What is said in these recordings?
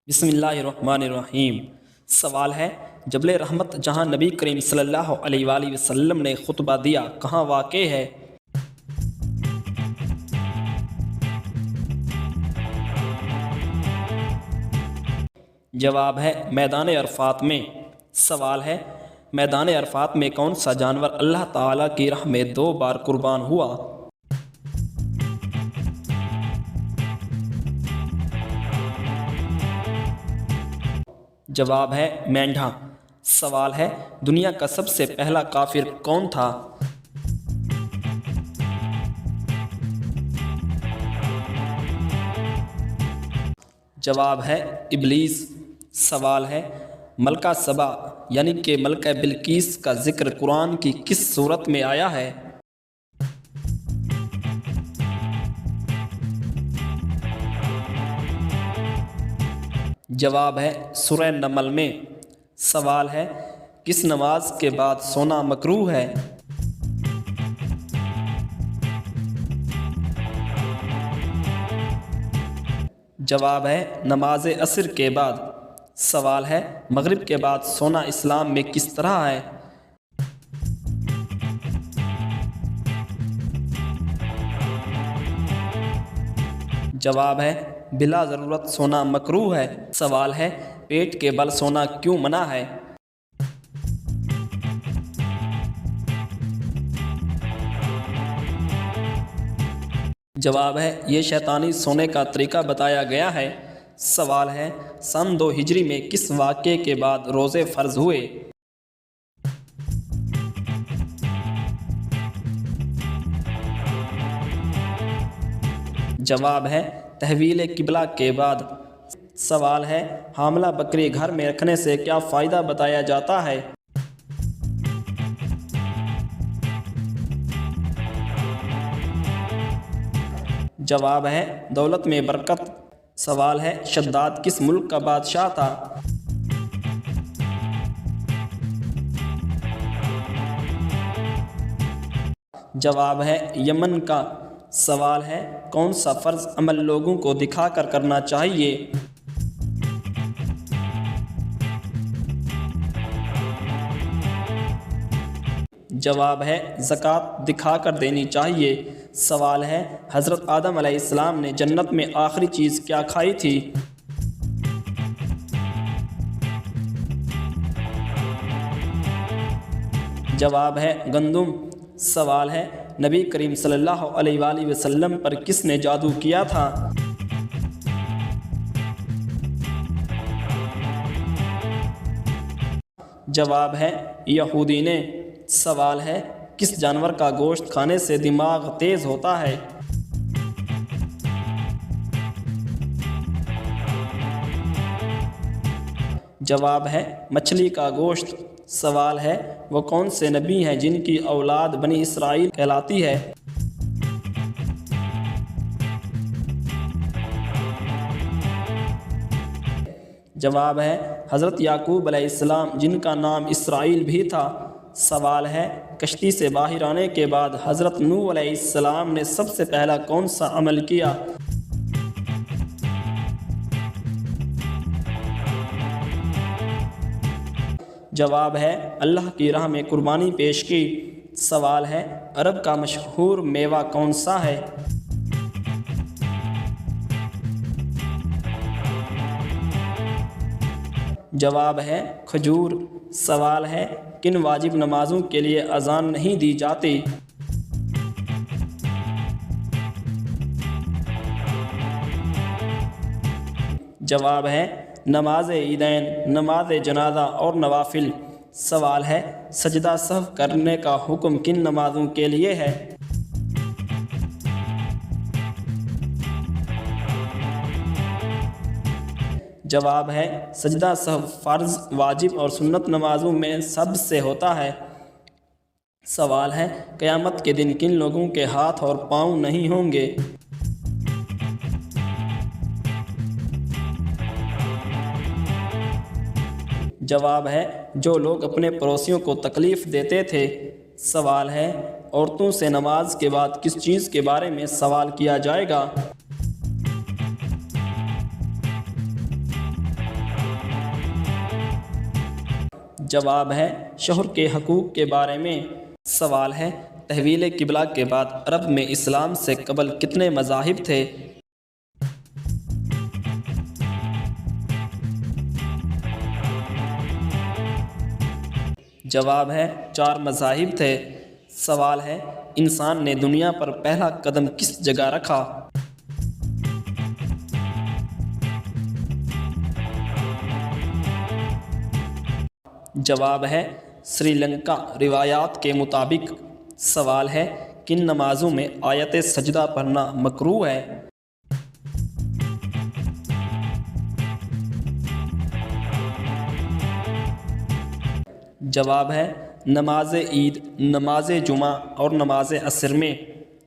بسم اللہ الرحمن الرحیم۔ سوال ہے، جبل رحمت جہاں نبی کریم صلی اللہ علیہ وآلہ وسلم نے خطبہ دیا کہاں واقع ہے؟ جواب ہے میدان عرفات میں۔ سوال ہے، میدان عرفات میں کون سا جانور اللہ تعالیٰ کی راہ میں 2 بار قربان ہوا؟ جواب ہے مینڈھا۔ سوال ہے، دنیا کا سب سے پہلا کافر کون تھا؟ جواب ہے ابلیس۔ سوال ہے، ملکہ سبا یعنی کہ ملکہ بلقیس کا ذکر قرآن کی کس سورت میں آیا ہے؟ جواب ہے سورہ نمل میں۔ سوال ہے، کس نماز کے بعد سونا مکروہ ہے؟ جواب ہے نماز عصر کے بعد۔ سوال ہے، مغرب کے بعد سونا اسلام میں کس طرح ہے؟ جواب ہے بلا ضرورت سونا مکروہ ہے۔ سوال ہے، پیٹ کے بل سونا کیوں منع ہے؟ جواب ہے یہ شیطانی سونے کا طریقہ بتایا گیا ہے۔ سوال ہے، سن 2 ہجری میں کس واقعے کے بعد روزے فرض ہوئے؟ جواب ہے تحویل قبلہ کے بعد۔ سوال ہے، حاملہ بکری گھر میں رکھنے سے کیا فائدہ بتایا جاتا ہے؟ جواب ہے دولت میں برکت۔ سوال ہے، شداد کس ملک کا بادشاہ تھا؟ جواب ہے یمن کا۔ سوال ہے، کون سا فرض عمل لوگوں کو دکھا کر کرنا چاہیے؟ جواب ہے زکوٰۃ دکھا کر دینی چاہیے۔ سوال ہے، حضرت آدم علیہ السلام نے جنت میں آخری چیز کیا کھائی تھی؟ جواب ہے گندم۔ سوال ہے، نبی کریم صلی اللہ علیہ وآلہ وسلم پر کس نے جادو کیا تھا؟ جواب ہے یہودی نے۔ سوال ہے، کس جانور کا گوشت کھانے سے دماغ تیز ہوتا ہے؟ جواب ہے مچھلی کا گوشت۔ سوال ہے، وہ کون سے نبی ہیں جن کی اولاد بنی اسرائیل کہلاتی ہے؟ جواب ہے حضرت یعقوب علیہ السلام جن کا نام اسرائیل بھی تھا۔ سوال ہے، کشتی سے باہر آنے کے بعد حضرت نوح علیہ السلام نے سب سے پہلا کون سا عمل کیا؟ جواب ہے اللہ کی راہ میں قربانی پیش کی۔ سوال ہے، عرب کا مشہور میوہ کون سا ہے؟ جواب ہے کھجور۔ سوال ہے، کن واجب نمازوں کے لیے اذان نہیں دی جاتی؟ جواب ہے نماز عیدین، نماز جنازہ اور نوافل۔ سوال ہے، سجدہ سہو کرنے کا حکم کن نمازوں کے لیے ہے؟ جواب ہے سجدہ سہو فرض، واجب اور سنت نمازوں میں سب سے ہوتا ہے۔ سوال ہے، قیامت کے دن کن لوگوں کے ہاتھ اور پاؤں نہیں ہوں گے؟ جواب ہے جو لوگ اپنے پڑوسیوں کو تکلیف دیتے تھے۔ سوال ہے، عورتوں سے نماز کے بعد کس چیز کے بارے میں سوال کیا جائے گا؟ جواب ہے شوہر کے حقوق کے بارے میں۔ سوال ہے تحویل قبلہ کے بعد عرب میں اسلام سے قبل کتنے مذاہب تھے؟ جواب ہے 4 مذاہب تھے۔ سوال ہے انسان نے دنیا پر پہلا قدم کس جگہ رکھا؟ جواب ہے سری لنکا روایات کے مطابق۔ سوال ہے کن نمازوں میں آیت سجدہ پڑھنا مکروہ ہے؟ جواب ہے نماز عید، نماز جمعہ اور نماز عصر میں۔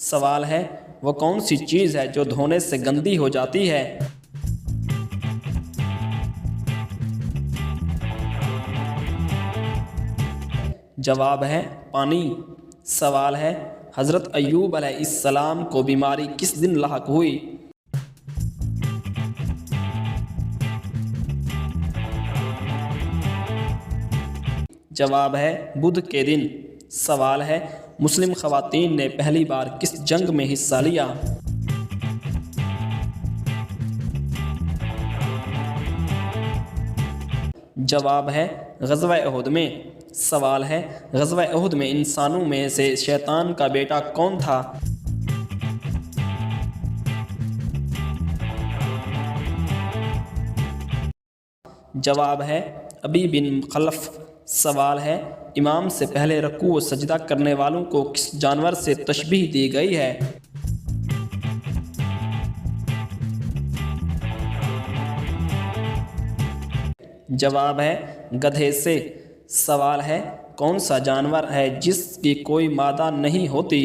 سوال ہے وہ کون سی چیز ہے جو دھونے سے گندی ہو جاتی ہے؟ جواب ہے پانی۔ سوال ہے حضرت ایوب علیہ السلام کو بیماری کس دن لاحق ہوئی؟ جواب ہے بدھ کے دن۔ سوال ہے مسلم خواتین نے پہلی بار کس جنگ میں حصہ لیا؟ جواب ہے غزوہ احد میں۔ سوال ہے غزوہ احد میں انسانوں میں سے شیطان کا بیٹا کون تھا؟ جواب ہے ابی بن خلف۔ سوال ہے امام سے پہلے رکوع و سجدہ کرنے والوں کو کس جانور سے تشبیہ دی گئی ہے؟ جواب ہے گدھے سے۔ سوال ہے کون سا جانور ہے جس کی کوئی مادہ نہیں ہوتی؟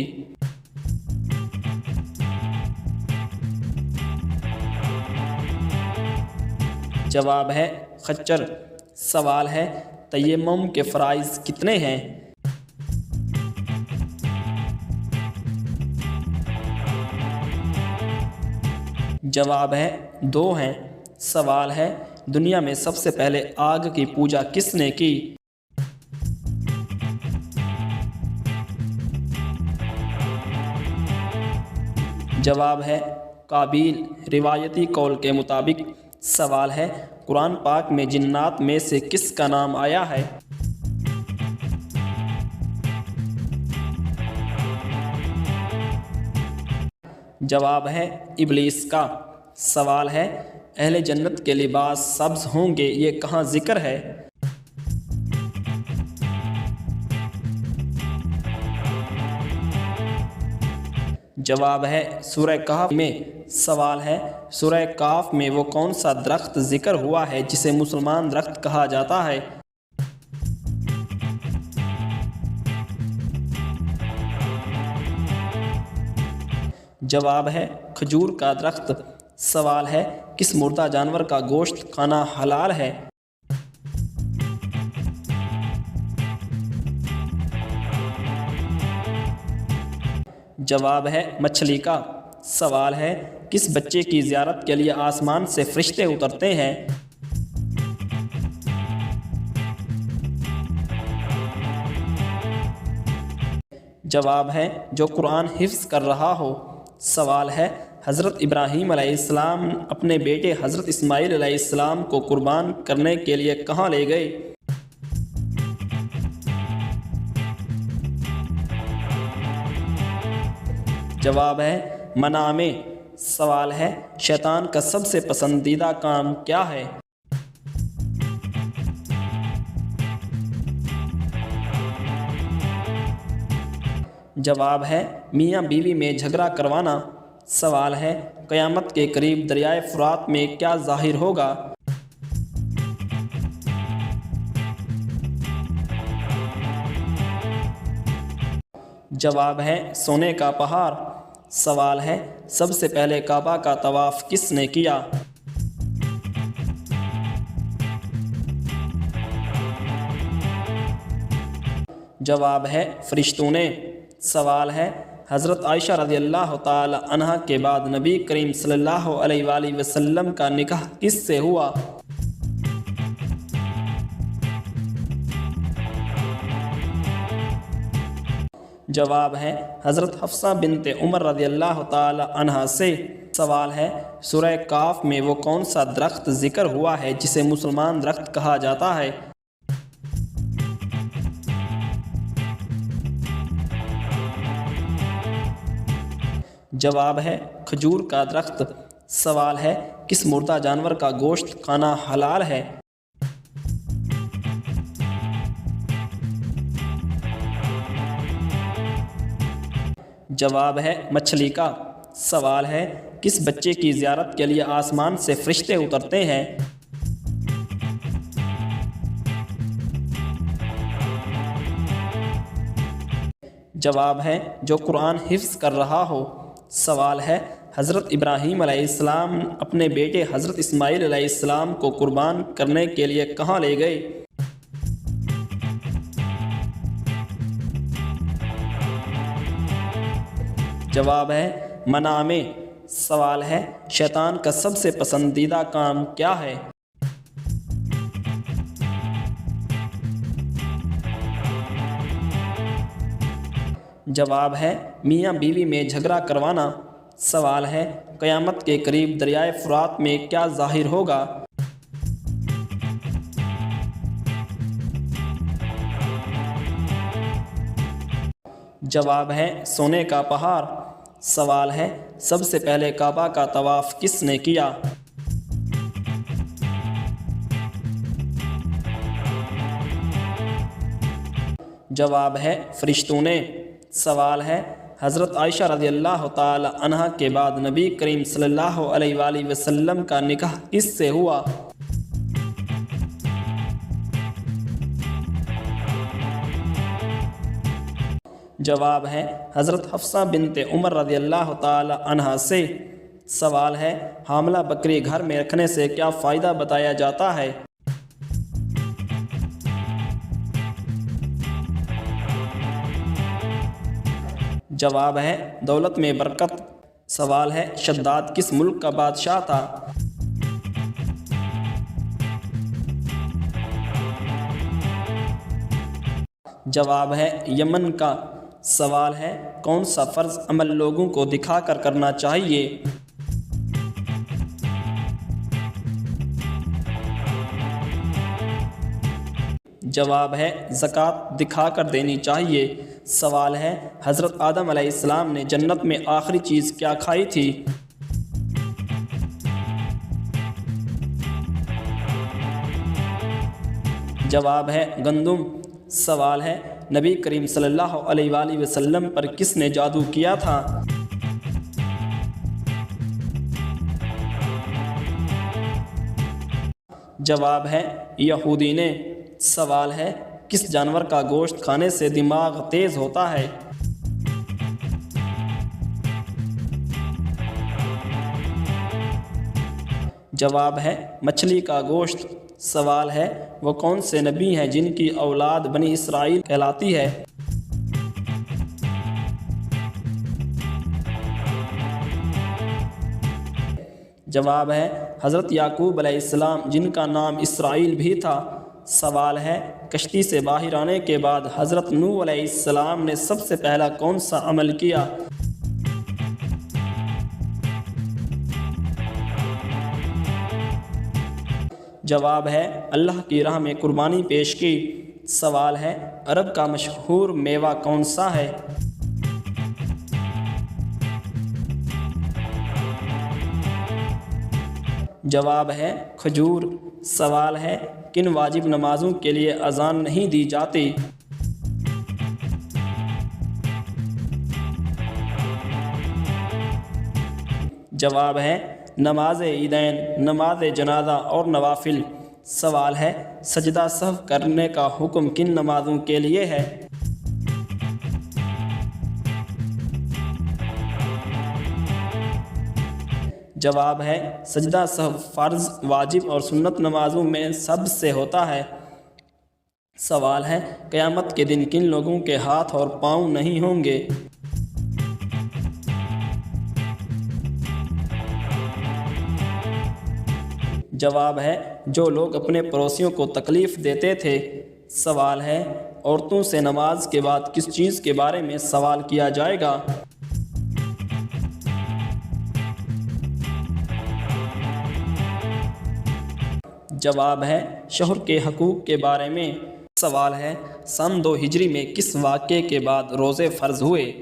جواب ہے خچر۔ سوال ہے تیمم کے فرائض کتنے ہیں؟ جواب ہے 2 ہیں۔ سوال ہے دنیا میں سب سے پہلے آگ کی پوجا کس نے کی؟ جواب ہے قابیل، روایتی قول کے مطابق۔ سوال ہے قرآن پاک میں جنات میں سے کس کا نام آیا ہے؟ جواب ہے ابلیس کا۔ سوال ہے اہل جنت کے لباس سبز ہوں گے، یہ کہاں ذکر ہے؟ جواب ہے سورہ کہف میں۔ سوال ہے سورہ کہف میں وہ کون سا درخت ذکر ہوا ہے جسے مسلمان درخت کہا جاتا ہے؟ جواب ہے کھجور کا درخت۔ سوال ہے کس مردہ جانور کا گوشت کھانا حلال ہے؟ جواب ہے مچھلی کا۔ سوال ہے کس بچے کی زیارت کے لیے آسمان سے فرشتے اترتے ہیں؟ جواب ہے جو قرآن حفظ کر رہا ہو۔ سوال ہے حضرت ابراہیم علیہ السلام اپنے بیٹے حضرت اسماعیل علیہ السلام کو قربان کرنے کے لیے کہاں لے گئے؟ جواب ہے منع میں۔ سوال ہے شیطان کا سب سے پسندیدہ کام کیا ہے؟ جواب ہے میاں بیوی میں جھگڑا کروانا۔ سوال ہے قیامت کے قریب دریائے فرات میں کیا ظاہر ہوگا؟ جواب ہے سونے کا پہاڑ۔ سوال ہے سب سے پہلے کعبہ کا طواف کس نے کیا؟ جواب ہے فرشتوں نے۔ سوال ہے حضرت عائشہ رضی اللہ تعالی عنہا کے بعد نبی کریم صلی اللہ علیہ وآلہ وسلم کا نکاح کس سے ہوا؟ جواب ہے حضرت حفصہ بنت عمر رضی اللہ تعالی عنہا سے۔ سوال ہے سورہ کاف میں وہ کون سا درخت ذکر ہوا ہے جسے مسلمان درخت کہا جاتا ہے؟ جواب ہے کھجور کا درخت۔ سوال ہے کس مردہ جانور کا گوشت کھانا حلال ہے؟ جواب ہے مچھلی کا۔ سوال ہے کس بچے کی زیارت کے لیے آسمان سے فرشتے اترتے ہیں؟ جواب ہے جو قرآن حفظ کر رہا ہو۔ سوال ہے حضرت ابراہیم علیہ السلام اپنے بیٹے حضرت اسماعیل علیہ السلام کو قربان کرنے کے لیے کہاں لے گئے؟ جواب ہے منام میں۔ سوال ہے شیطان کا سب سے پسندیدہ کام کیا ہے؟ جواب ہے میاں بیوی میں جھگڑا کروانا۔ سوال ہے قیامت کے قریب دریائے فرات میں کیا ظاہر ہوگا؟ جواب ہے سونے کا پہاڑ۔ سوال ہے سب سے پہلے کعبہ کا طواف کس نے کیا؟ جواب ہے فرشتوں نے۔ سوال ہے حضرت عائشہ رضی اللہ تعالی عنہا کے بعد نبی کریم صلی اللہ علیہ وآلہ وسلم کا نکاح کس سے ہوا؟ جواب ہے حضرت حفصہ بنت عمر رضی اللہ تعالی عنہا سے۔ سوال ہے حاملہ بکری گھر میں رکھنے سے کیا فائدہ بتایا جاتا ہے؟ جواب ہے دولت میں برکت۔ سوال ہے شداد کس ملک کا بادشاہ تھا؟ جواب ہے یمن کا۔ سوال ہے کون سا فرض عمل لوگوں کو دکھا کر کرنا چاہیے؟ جواب ہے زکوٰۃ دکھا کر دینی چاہیے۔ سوال ہے حضرت آدم علیہ السلام نے جنت میں آخری چیز کیا کھائی تھی؟ جواب ہے گندم۔ سوال ہے نبی کریم صلی اللہ علیہ وآلہ وسلم پر کس نے جادو کیا تھا؟ جواب ہے یہودی نے۔ سوال ہے کس جانور کا گوشت کھانے سے دماغ تیز ہوتا ہے؟ جواب ہے مچھلی کا گوشت۔ سوال ہے وہ کون سے نبی ہیں جن کی اولاد بنی اسرائیل کہلاتی ہے؟ جواب ہے حضرت یعقوب علیہ السلام جن کا نام اسرائیل بھی تھا۔ سوال ہے کشتی سے باہر آنے کے بعد حضرت نوح علیہ السلام نے سب سے پہلا کون سا عمل کیا؟ جواب ہے اللہ کی راہ میں قربانی پیش کی۔ سوال ہے عرب کا مشہور میوہ کون سا ہے؟ جواب ہے کھجور۔ سوال ہے کن واجب نمازوں کے لیے اذان نہیں دی جاتی؟ جواب ہے نماز عیدین، نماز جنازہ اور نوافل۔ سوال ہے سجدہ سہو کرنے کا حکم کن نمازوں کے لیے ہے؟ جواب ہے سجدہ سہو فرض، واجب اور سنت نمازوں میں سب سے ہوتا ہے۔ سوال ہے قیامت کے دن کن لوگوں کے ہاتھ اور پاؤں نہیں ہوں گے؟ جواب ہے جو لوگ اپنے پڑوسیوں کو تکلیف دیتے تھے۔ سوال ہے عورتوں سے نماز کے بعد کس چیز کے بارے میں سوال کیا جائے گا؟ جواب ہے شوہر کے حقوق کے بارے میں۔ سوال ہے سن 2 ہجری میں کس واقعے کے بعد روزے فرض ہوئے؟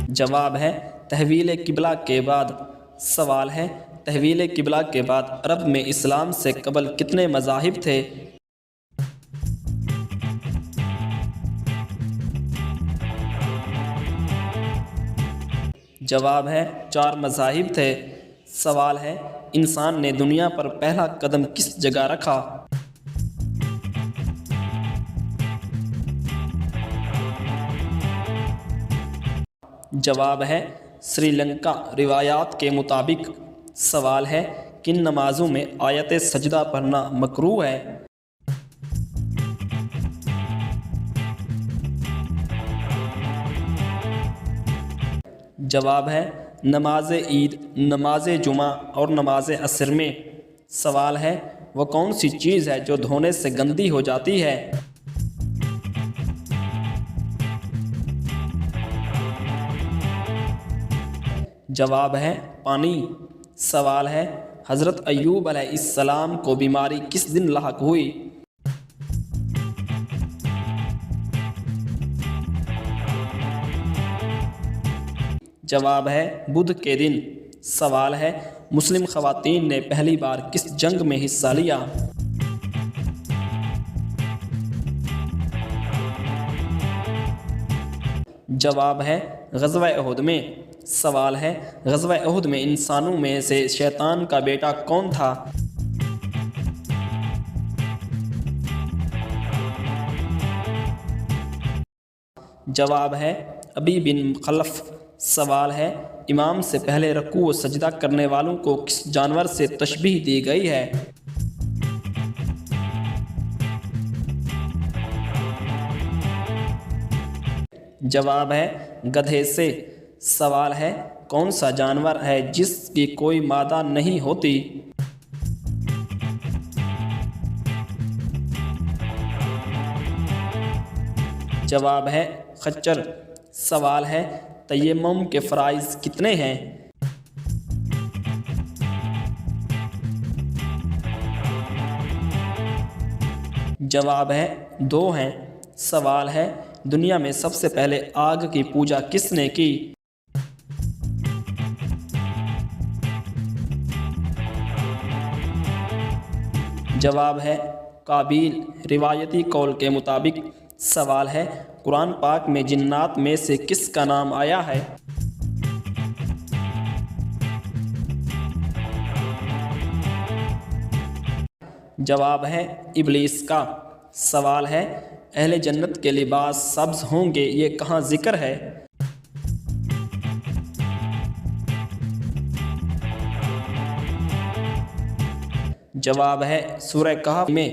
جواب ہے تحویل قبلہ کے بعد۔ سوال ہے تحویل قبلہ کے بعد عرب میں اسلام سے قبل کتنے مذاہب تھے؟ جواب ہے 4 مذاہب تھے۔ سوال ہے انسان نے دنیا پر پہلا قدم کس جگہ رکھا؟ جواب ہے سری لنکا۔ روایات کے مطابق۔ سوال ہے کن نمازوں میں آیت سجدہ پڑھنا مکروہ ہے؟ جواب ہے نماز عید، نماز جمعہ اور نماز عصر میں۔ سوال ہے وہ کون سی چیز ہے جو دھونے سے گندی ہو جاتی ہے؟ جواب ہے پانی۔ سوال ہے حضرت ایوب علیہ السلام کو بیماری کس دن لاحق ہوئی؟ جواب ہے بدھ کے دن۔ سوال ہے مسلم خواتین نے پہلی بار کس جنگ میں حصہ لیا؟ جواب ہے غزوہ احد میں۔ سوال ہے غزوہ احد میں انسانوں میں سے شیطان کا بیٹا کون تھا؟ جواب ہے ابی بن خلف۔ سوال ہے امام سے پہلے رکوع و سجدہ کرنے والوں کو کس جانور سے تشبیہ دی گئی ہے؟ جواب ہے گدھے سے۔ سوال ہے کون سا جانور ہے جس کی کوئی مادہ نہیں ہوتی؟ جواب ہے خچر۔ سوال ہے تیمم کے فرائض کتنے ہیں؟ جواب ہے 2 ہیں۔ سوال ہے دنیا میں سب سے پہلے آگ کی پوجا کس نے کی؟ جواب ہے قابیل، روایتی قول کے مطابق۔ سوال ہے قرآن پاک میں جنات میں سے کس کا نام آیا ہے؟ جواب ہے ابلیس کا۔ سوال ہے اہل جنت کے لباس سبز ہوں گے، یہ کہاں ذکر ہے؟ جواب ہے سورہ کہف میں۔